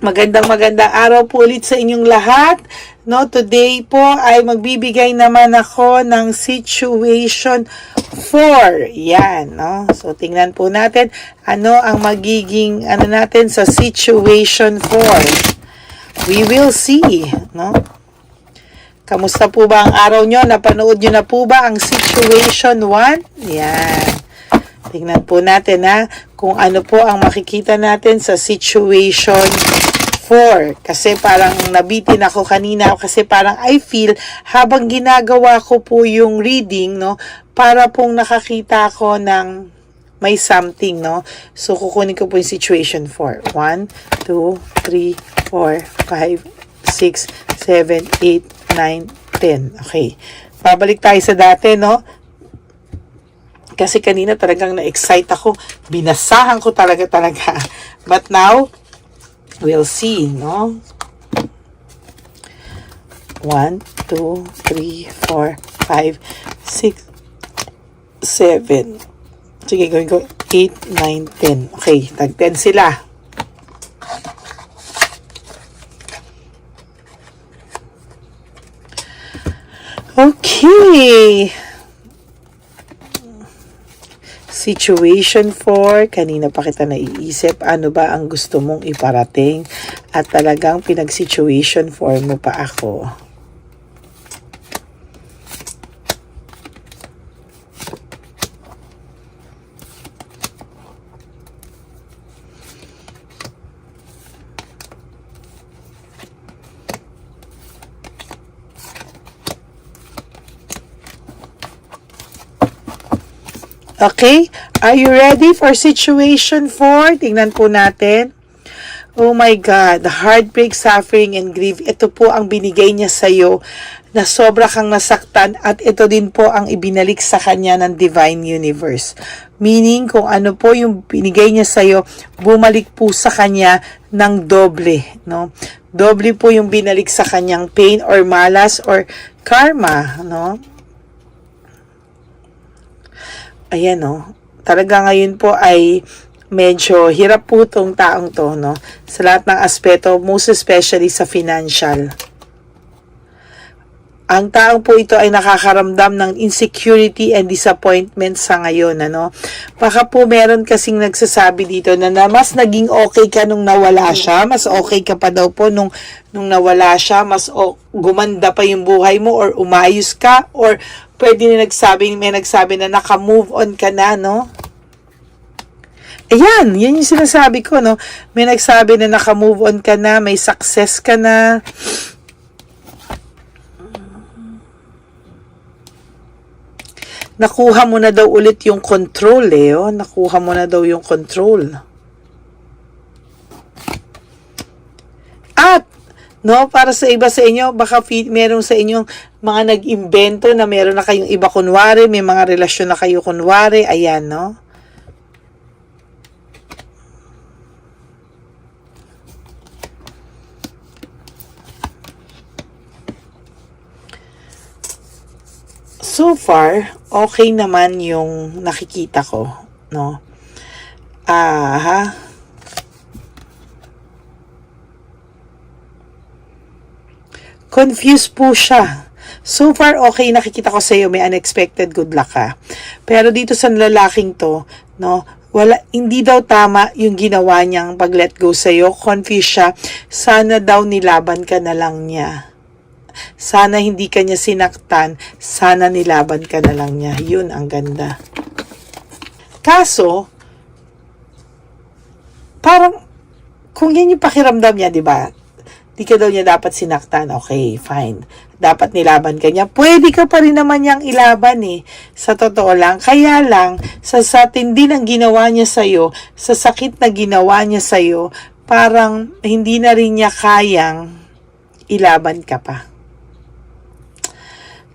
Magandang araw po ulit sa inyong lahat. No, today po ay magbibigay naman ako ng situation 4. Yan, no. So tingnan po natin ano ang magiging natin sa situation 4. We will see, no. Kamusta po ba ang araw nyo? Napanood nyo na po ba ang situation 1? Yan. Tingnan po natin kung ano po ang makikita natin sa situation 4. Kasi parang nabitin ako kanina kasi parang I feel habang ginagawa ko po yung reading, no, para pong nakakita ako ng may something, no. So kukunin ko po yung situation 4. 1, 2, 3, 4, 5, 6, 7, 8, 9, 10. Okay. Babalik tayo sa dati, no. Kasi kanina talagang na-excite ako. Binasahan ko talaga. But now, we'll see, no? 1, 2, 3, 4, 5, 6, 7. Sige, gawin ko 8, 9, 10. Okay, tag-10 sila. Okay. Situation 4, kanina pa kita naiisip, ano ba ang gusto mong iparating at talagang pinag-situation 4 mo pa ako. Okay? Are you ready for situation 4? Tingnan po natin. Oh my God. Heartbreak, suffering, and grief. Ito po ang binigay niya sa'yo na sobra kang nasaktan at ito din po ang ibinalik sa kanya ng Divine Universe. Meaning, kung ano po yung binigay niya sa'yo, bumalik po sa kanya ng doble. No? Doble po yung binalik sa kanyang pain or malas or karma. No? Ayan, no. Talaga ngayon po ay medyo hirap po tong taong to, no. Sa lahat ng aspeto, most especially sa financial. Ang taong po ito ay nakakaramdam ng insecurity and disappointment sa ngayon, ano. Baka po meron kasing nagsasabi dito na mas naging okay ka nung nawala siya, mas okay ka pa daw po nung nawala siya, mas gumanda pa yung buhay mo or umayos ka or pwede may nagsabi na naka-move on ka na, no? Ayan, yan yung sinasabi ko, no? May nagsabi na naka-move on ka na, may success ka na. Nakuha mo na daw ulit yung control, oh. Nakuha mo na daw yung control. At no, para sa iba sa inyo, baka meron sa inyong mga nag-imbento na meron na kayong iba kunwari, may mga relasyon na kayo kunwari, ayan, no? So far, okay naman yung nakikita ko, no? Confused po siya. So far, okay, nakikita ko sa iyo, may unexpected good luck ka. Pero dito sa lalaking to, no, hindi daw tama yung ginawa niyang pag-let go sa iyo. Confused siya. Sana daw nilaban ka na lang niya. Sana hindi ka niya sinaktan. Sana nilaban ka na lang niya. Yun ang ganda. Kaso, parang, kung yan yung pakiramdam niya, di ba? Di ka daw niya dapat sinaktan. Okay, fine. Dapat nilaban ka niya. Pwede ka pa rin naman niyang ilaban eh. Sa totoo lang. Kaya lang, sa tindi ng ginawa niya sa'yo, sa sakit na ginawa niya sa'yo, parang hindi na rin niya kayang ilaban ka pa.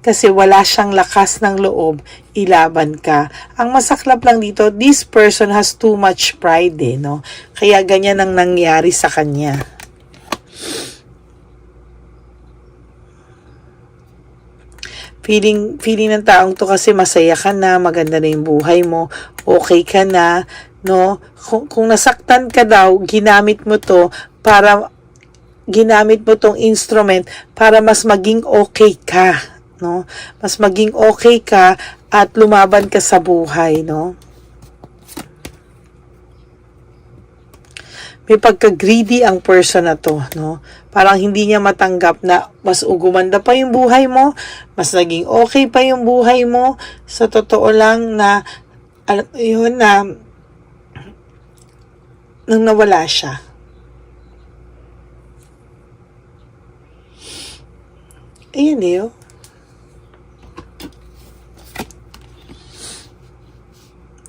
Kasi wala siyang lakas ng loob, ilaban ka. Ang masaklap lang dito, this person has too much pride eh, no? Kaya ganyan ang nangyari sa kanya. Feeling ng taong to kasi masaya ka na, maganda na yung buhay mo, okay ka na, no? Kung nasaktan ka daw, ginamit mo to para ginamit mo tong instrument para mas maging okay ka, no? Mas maging okay ka at lumaban ka sa buhay, no? May pagka-greedy ang person na to, no? Parang hindi niya matanggap na mas gumanda pa yung buhay mo, mas naging okay pa yung buhay mo. Sa totoo lang na, yun na, nang nawala siya. Ayan yun.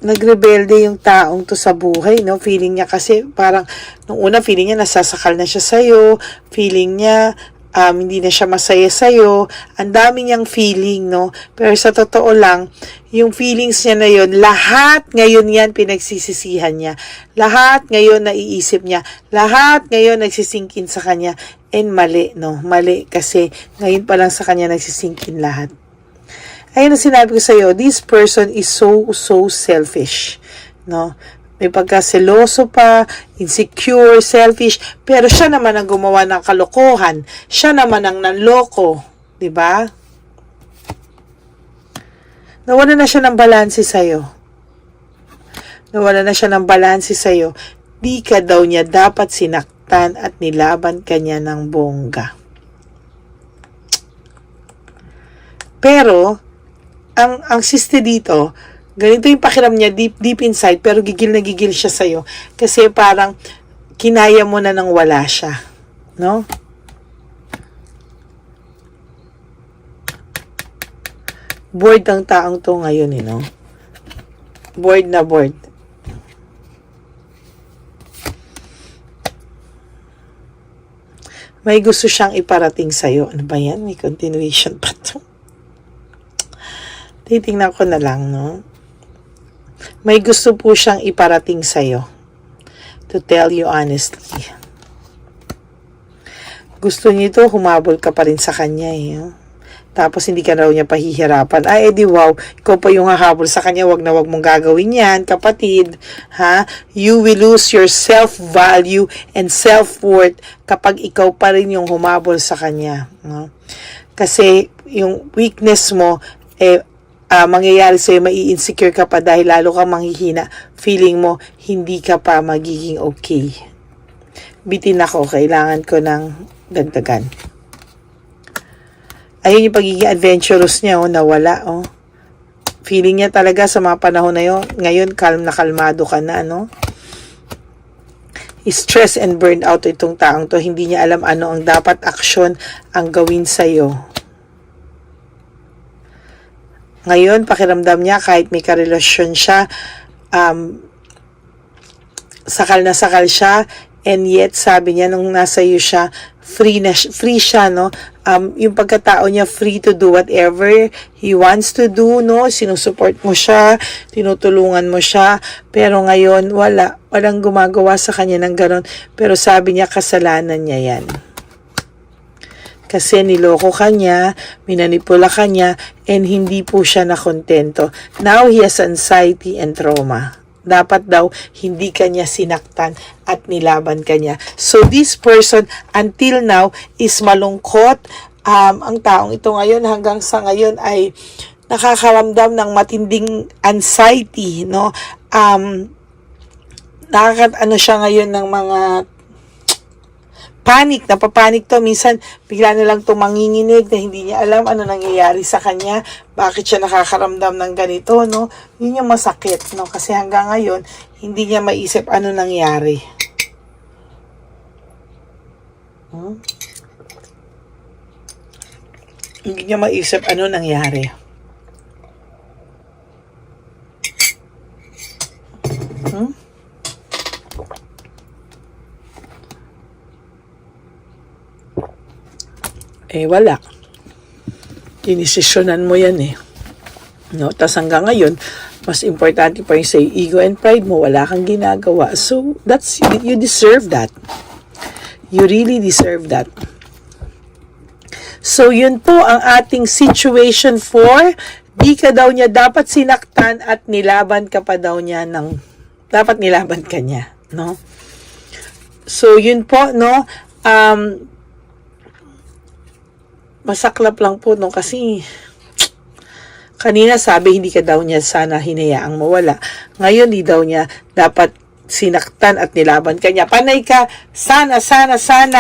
Nagrebelde yung taong to sa buhay, no? Feeling niya kasi parang, nung una feeling niya nasasakal na siya sa'yo, feeling niya hindi na siya masaya sa'yo, ang dami niyang feeling, no? Pero sa totoo lang, yung feelings niya na yun, lahat ngayon yan pinagsisisihan niya. Lahat ngayon naiisip niya. Lahat ngayon nagsisinkin sa kanya. And mali, no? Mali kasi ngayon pa lang sa kanya nagsisinkin lahat. Ayun ang sinabi ko sa iyo, this person is so selfish, no? May pagkaseloso pa, insecure, selfish, pero siya naman ang gumawa ng kalokohan. Siya naman ang nanloko, 'di ba? Nawala na siya ng balanse sa iyo. Nawala na siya ng balanse sa iyo. Di ka daw niya dapat sinaktan at nilaban ka niya ng bongga. Pero ang siste dito, ganito yung pakiram niya deep inside, pero gigil na gigil siya sa'yo. Kasi parang kinaya mo na nang wala siya. No? Bored ang taong to ngayon, no? Bored na bored. May gusto siyang iparating sa'yo. Ano ba yan? May continuation pa to. Titingnan ko na lang, no? May gusto po siyang iparating sa'yo. To tell you honestly. Gusto niyo ito, humabol ka pa rin sa kanya, eh. No? Tapos hindi ka raw niya pahihirapan. Ay, edi wow, ikaw pa yung hahabol sa kanya, wag na wag mong gagawin yan, kapatid. Ha? You will lose your self-value and self-worth kapag ikaw pa rin yung humabol sa kanya. No? Kasi yung weakness mo, mangyayari sa'yo, mai-insecure ka pa dahil lalo kang manghihina. Feeling mo, hindi ka pa magiging okay. Bitin ako, kailangan ko ng dagdagan. Ayun yung pagiging adventurous niya, nawala, Feeling niya talaga sa mga panahon na yun, ngayon, calm na kalmado ka na, Stress and burnt out itong taong to. Hindi niya alam ano ang dapat aksyon ang gawin sa'yo. Ngayon, pakiramdam niya, kahit may karelasyon siya, sakal na sakal siya, and yet, sabi niya, nung nasa iyo siya, free siya, no? Yung pagkatao niya, free to do whatever he wants to do, no? Sinusupport mo siya, tinutulungan mo siya, pero ngayon, walang gumagawa sa kanya ng ganon, pero sabi niya, kasalanan niya yan. Kasi niloko ka niya, minanipula ka niya, and hindi po siya nakontento. Now, he has anxiety and trauma. Dapat daw, hindi ka niya sinaktan at nilaban ka niya. So, this person, until now, is malungkot. Ang taong ito ngayon, hanggang sa ngayon, ay nakakaramdam ng matinding anxiety, no? Siya ngayon ng mga panic, napapanik to. Minsan, bigla na lang tumanginginig na hindi niya alam ano nangyayari sa kanya. Bakit siya nakakaramdam ng ganito, no? Yun yung masakit, no? Kasi hanggang ngayon, hindi niya maisip ano nangyari. Hindi niya maisip ano nangyari. Wala. Dinesisyonan mo yan, No? Tas hanggang ngayon, mas importante pa yung sa ego and pride mo, wala kang ginagawa. So, you deserve that. You really deserve that. So, yun po ang ating situation 4. Di ka daw niya dapat sinaktan at nilaban ka pa daw niya dapat nilaban ka niya, no? So, yun po, no? masaklap lang po nung kasi kanina sabi hindi ka daw niya sana hinayaang mawala. Ngayon di daw niya dapat sinaktan at nilaban ka niya. Panay ka, sana,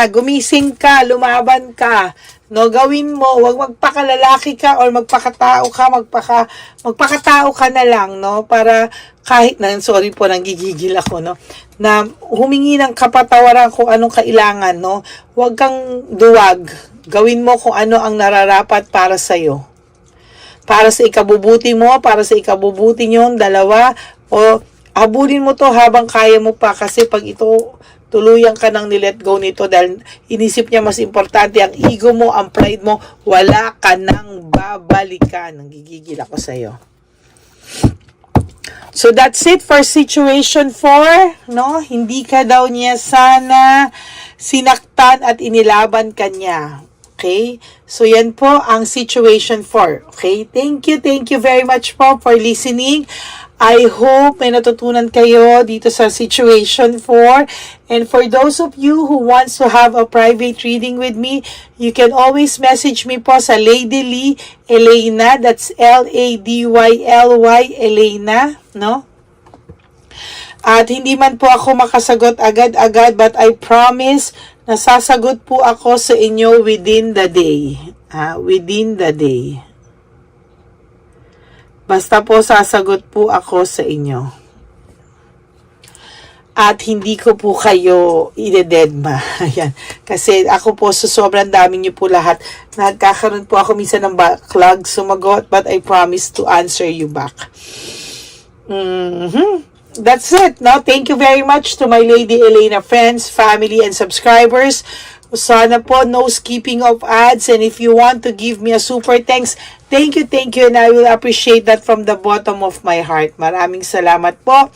gumising ka, lumaban ka. No, gawin mo, wag magpakalalaki ka or magpakatao ka, magpakatao ka na lang, no, para kahit na, sorry po, nanggigigil ako, no, na humingi ng kapatawaran kung anong kailangan, no, wag kang duwag, gawin mo kung ano ang nararapat para sa'yo. Para sa ikabubuti mo, para sa ikabubuti niyong dalawa, o habulin mo to habang kaya mo pa, kasi pag ito tuluyan ka nang nilet go nito dahil inisip niya mas importante ang ego mo, ang pride mo, wala ka nang babalikan. Nanggigigil ako sa'yo. So that's it for situation 4, no? Hindi ka daw niya sana sinaktan at inilaban ka niya. Okay? So yan po ang situation 4. Okay? Thank you very much po for listening. I hope may natutunan kayo dito sa situation 4. And for those of you who wants to have a private reading with me, you can always message me po sa Lady Lee Elena. That's Ladyly Elena, no? At hindi man po ako makasagot agad-agad, but I promise na sasagot po ako sa inyo within the day. Within the day. Basta po sasagot po ako sa inyo. At hindi ko po kayo ide-deadma. Ayan. Kasi ako po sa sobrang dami niyo po lahat. Nagkakaroon po ako minsan ng backlog sumagot, but I promise to answer you back. That's it. No? Thank you very much to my Lady Elena friends, family, and subscribers. Sana po no skipping of ads, and if you want to give me a super thanks, thank you, and I will appreciate that from the bottom of my heart. Maraming salamat po.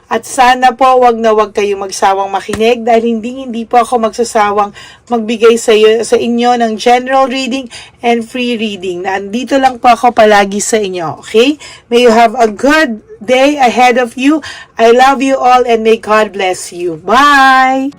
At sana po wag na wag kayong magsawang makinig dahil hindi po ako magsasawang magbigay sa inyo ng general reading and free reading. Nandito lang po ako palagi sa inyo, okay? May you have a good day ahead of you. I love you all and may God bless you. Bye!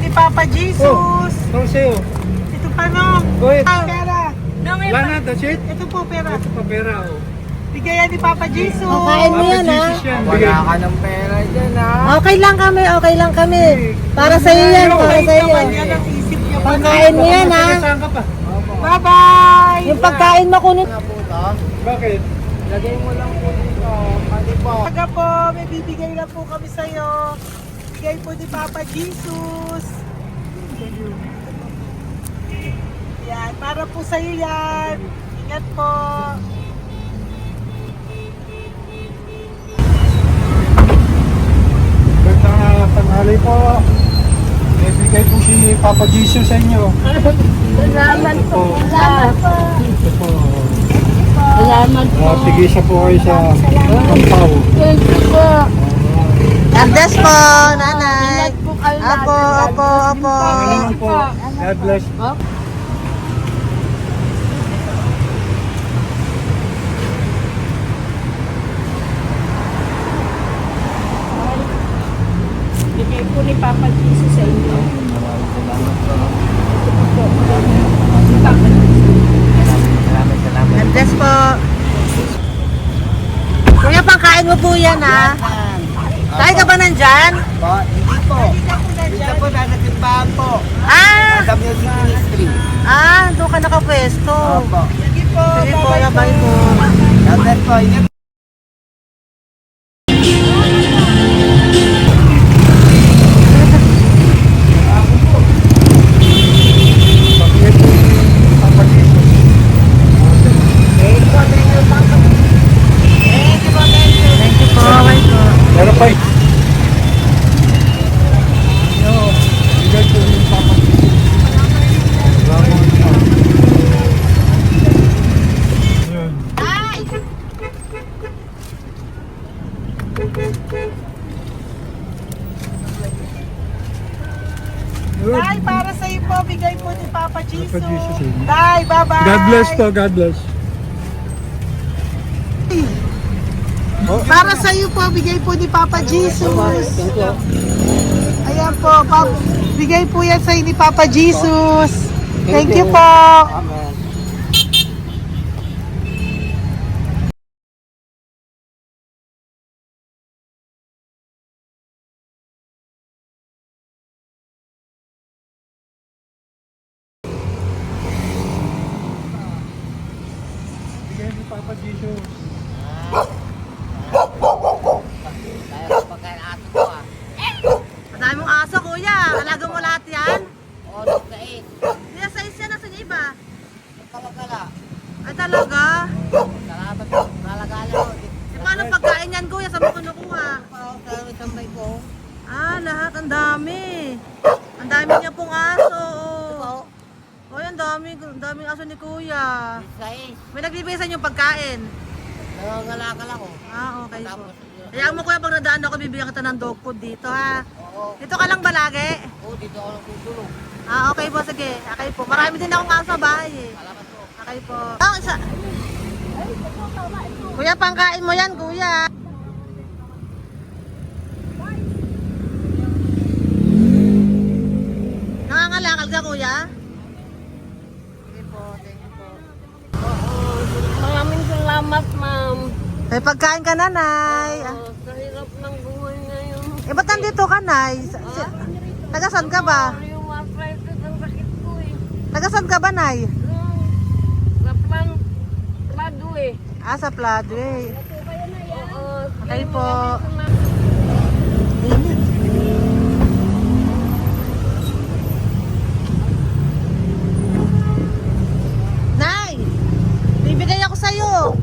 ni Papa Jesus. sa'yo. Ito pa no. Go ahead. Pera. Wala na, that's it? Ito po pera. Ito pa pera, oh. Bigayan ni Papa Jesus. Kain mo yan, ha? Wala ka ng pera dyan, ha? Okay lang kami, okay lang kami. Para sa iyo yan, para sa iyo. Yan ang isip niya. Pagkain mo yan, ha? Saan ka pa? Bye-bye. Yung pagkain mo kunin. Bakit? Lagay mo lang po dito. Pati po. Taga po, may bibigay lang po kami sa'yo. Bigay po ni Papa Jesus. Yan, para po sa'yo yan. Ingat po. Ganda tanghali po. May bigay po si Papa Jesus sa inyo. Salamat po. Salamat po. Ito po. Salamat po. Tigisa po kayo sa Pampaw. Thank you po. God bless po, nanay. Apo, apo, apo. Salamat po. God bless. Bigay po ni Papa Jesus sa inyo. God bless po. Kuya, pangkain mo po yan, ha? Tayo ka ba nandyan? Hindi po. Dito po na nagtimpahan po. Ah! Sa music ministry. Doon ka nakapwesto. Opo. Sige po, Sige po, bye-bye labay po. God bless po. Ingat. Pagkakit po si Papa Jesus. Thank you po, bye po. Meron pa eh. Yo, bigay po ni Papa Jesus. Salamat po. Yun. Good. Tay, para sa'yo po, bigay po ni Papa Jesus. Papa Jesus, eh. Tay, bye-bye. God bless po, God bless. Para sa iyo po, bigay po ni Papa Jesus. Ayan po, bigay po yan sa ni Papa Jesus. Thank you po. Amen. Bigay ni Papa Jesus. Kaya ko pagkain ato ko, ah. Madami mong aso, kuya. Alaga mo lahat yan? O, nagkain. Kuya, size yan. Nasaan yung iba? Kalagala. Ay, talaga? Salamat po. Kalagala ko. Eh, paano pagkain yan, kuya? Saan mo kinukuha? Sa tambay ko. Lahat. Ang dami. Ang dami niya pong aso. Oo. Oy, ang daming aso ni kuya. Sais. May nagbibigay sa inyo pagkain. Nangangalakal ako. Okay po. Tapos, Kaya mo kuya, pag nadaan ako, bibigyan kita ng dog food dito, ha? oo. Dito ka lang ba lagi? Oo, dito ako natutulog. Okay po, sige. Okay po. Marami din akong aso sa bahay, eh. Salamat po. Okay po. Isa. Kuya, pangkain mo yan, kuya. Nangangalakal ka, kuya? Sige po, thank you po. Maraming salamat, ma'am. May pagkain ka, nanay. Sa hirap ng buhay ngayon. Ba't nandito ka, nay? Tagasan ka ba? Yung arthritis ang sakit ko eh. Tagasan ka ba, nay? Sa plado eh. Sa Pladway. Oo. Okay po. Nay! Bibigay ako sa'yo.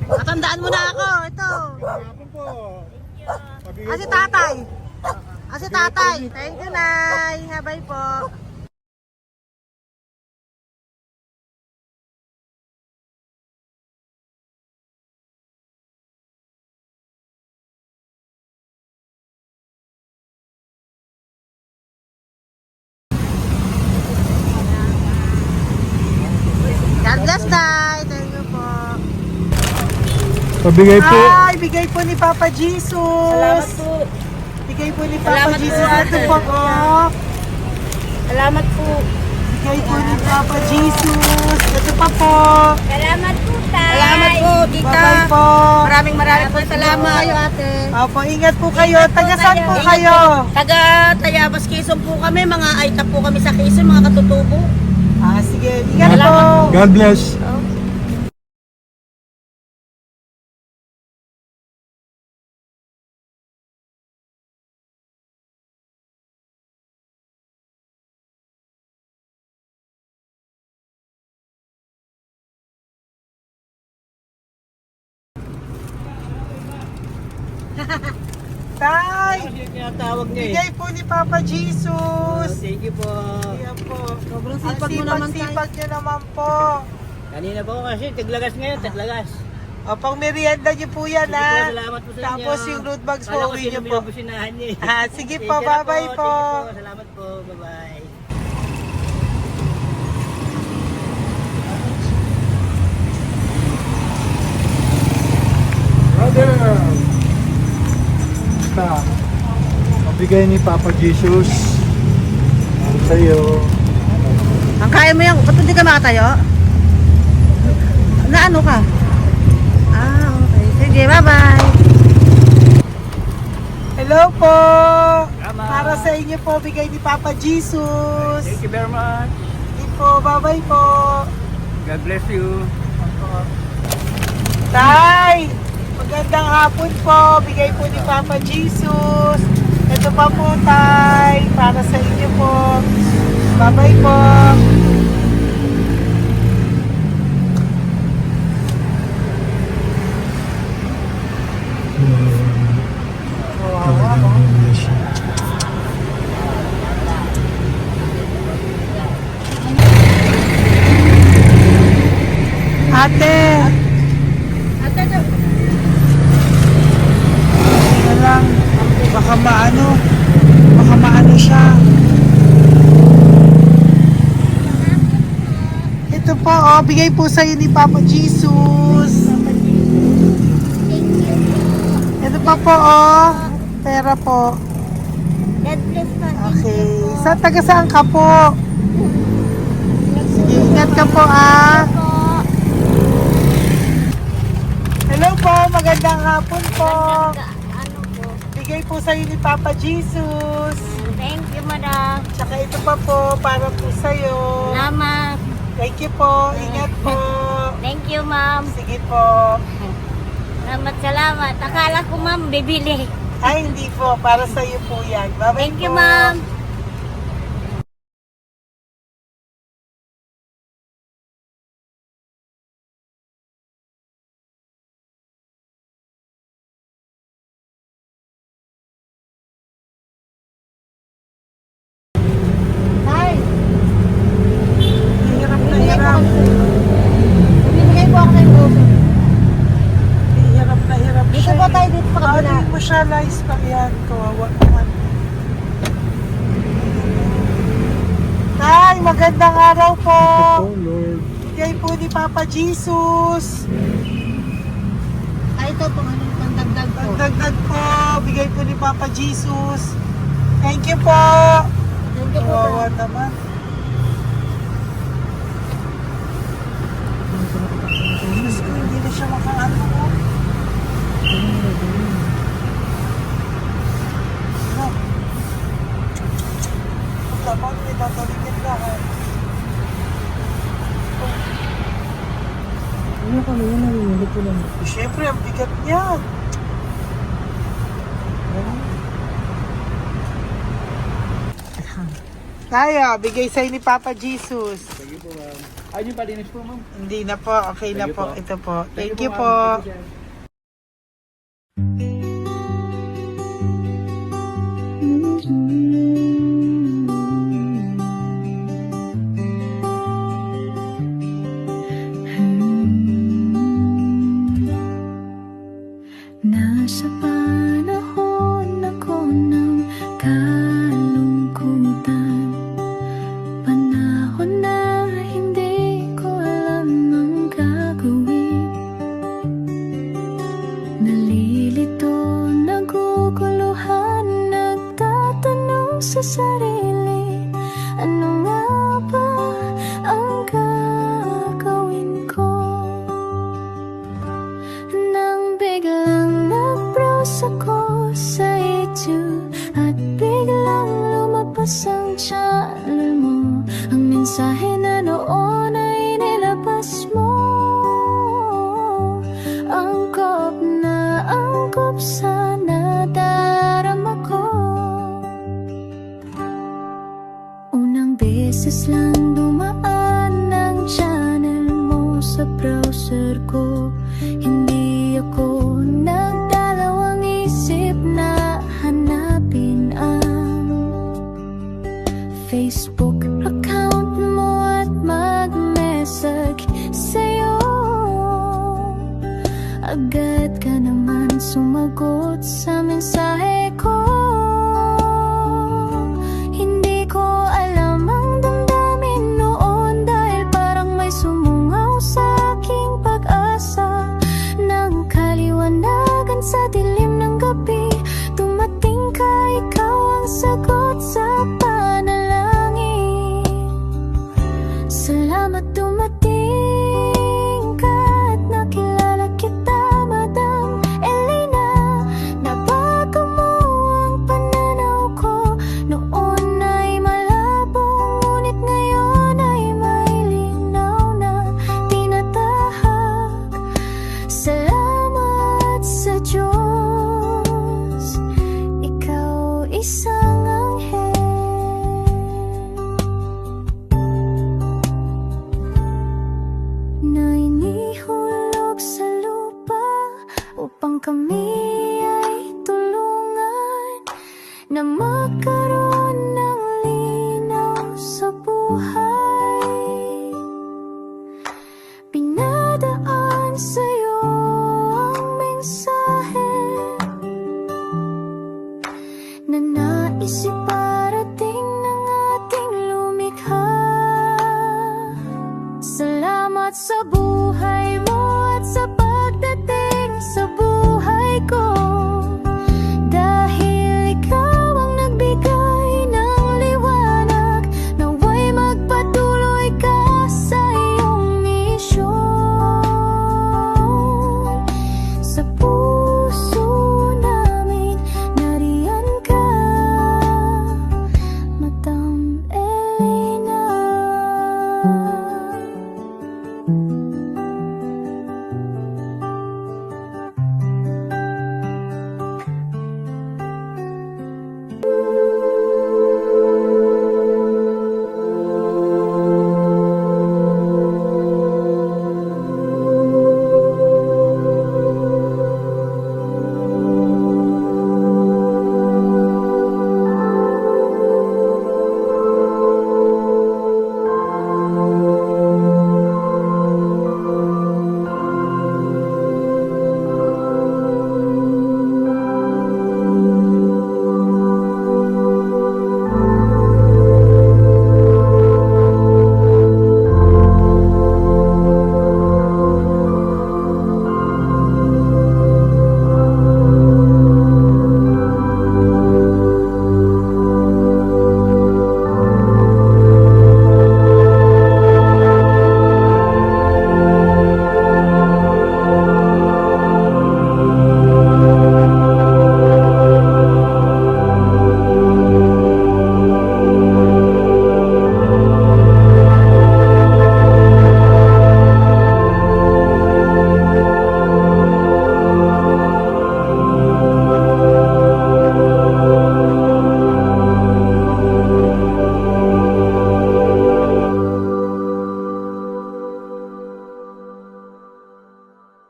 Matandaan mo na ako. Ito. Ako po. Si tatay. Si tatay. Thank you, Nay. Habay po. God bless, Tay. Thank you po. Pabigay po. Ay, bigay po ni Papa Jesus. Salamat po. Bigay po ni Papa Salamat po, Jesus. Ito ate. po po. Salamat po. Bigay po ni Papa Jesus. Ito pa po. Salamat po, tay. Salamat po, tita. Bye-bye po. Maraming po salamat. Kayo, ate. Opo, ingat po kayo. Taga saan po Ingat kayo? po. Taga Tayabas, Quezon po kami. Mga aita po kami sa Quezon, mga katutubo. Sige. Ingat po. Salamat God bless. Tay, Tinatawag niya bigay po ni Papa Jesus. Thank you po. Ayan po. Sobrang Ang sipag mo naman, tay. sipag nyo naman po. Kanina po kasi taglagas ngayon, taglagas. O, pang merienda nyo po yan, Sige po, ha? salamat po sa inyo. Tapos yung road bags po, Kala ko uwi sino nyo po. binubusinahan niya eh. Sige Sige po, na bye-bye po. Sige po, salamat po. Bye-bye. Brother! Basta, mabigay ni Papa Jesus ang sa'yo. Ang kaya mo yan, ba't hindi ka makatayo? Na ano ka? Okay. Sige, bye-bye. Hello po. Tama. Para sa inyo po, bigay ni Papa Jesus. Thank you very much. Sige po, bye-bye po. God bless you. Tay, magandang hapon po. Bigay po ni Papa Jesus. Ito pa po, Tay. Para sa inyo po. Bye-bye po. Ate. Na lang. Baka maano siya. Ito po, bigay po sa'yo ni Papa Jesus. Ito pa po, pera po. God bless po. Okay. Taga saan ka po? Sige, ingat ka po, Hello po, magandang hapon po. Ano po? Bigay po sa'yo ni Papa Jesus. Thank you, madam. Tsaka ito pa po, para po sa'yo. Salamat. Thank you po, ingat po. Thank you, ma'am. Sige po. Salamat. Akala ko, ma'am, bibili. Ay, hindi po, para sa'yo po yan. Bye-bye Thank you, po. ma'am. Hirap na hirap. Bibigay po ako ng grupo. Hirap na hirap Dito siya. po tayo, dito pa kabila. Hindi mo siya lies pa yan. Kawawa naman. Tay, magandang araw po. Oh Lord. Bigay po ni Papa Jesus. Ay, ito po, ano, pandagdag po. Dagdag po. Bigay po ni Papa Jesus. Thank you po. Thank you po. Kawawa naman. Diyos ko, hindi na siya makaano ko. Tama, may tataligin lahat. Ano kami yun, narinig ko lang. Siyempre, ang bigat niyan. Tayo, bigay sa'yo ni Papa Jesus. Sige po, ma'am. Ayun yung palinis po, ma'am. Hindi na po, okay na Thank you po. po. Ito po. Thank you ma'am. po. Thank you, sir. Nasa panahon ako ng kalungkutan, panahon na hindi ko alam ang gagawin. tanong sa sarili, ano nga ba ang gagawin ko? Nang biglang nag-browse ako sa YouTube at biglang lumabas ang channel mo, ang mensahe na noon ay nilabas mo. Angkop sa nadarama ko. Unang beses lang dumaan ang channel mo sa browser ko. Hindi ako nagdalawang isip na hanapin ang Facebook account mo at mag-message sa'yo. Agad ka naman sumagot sa mensahe ko. Hindi ko alam ang damdamin noon, dahil parang may sumungaw sa aking pag-asa. Nang kaliwanagan sa dilim ng gabi, dumating ka, ikaw ang sagot sa panalangin. Salamat dumating ka at nakilala kita, Madam Elena. Nabago mo ang pananaw ko. Noon ay malabo, ngunit ngayon ay may linaw na tinatahak. Salamat sa Diyos, ikaw isang anghel na inihulog sa lupa upang kami ay tulungan na magkaroon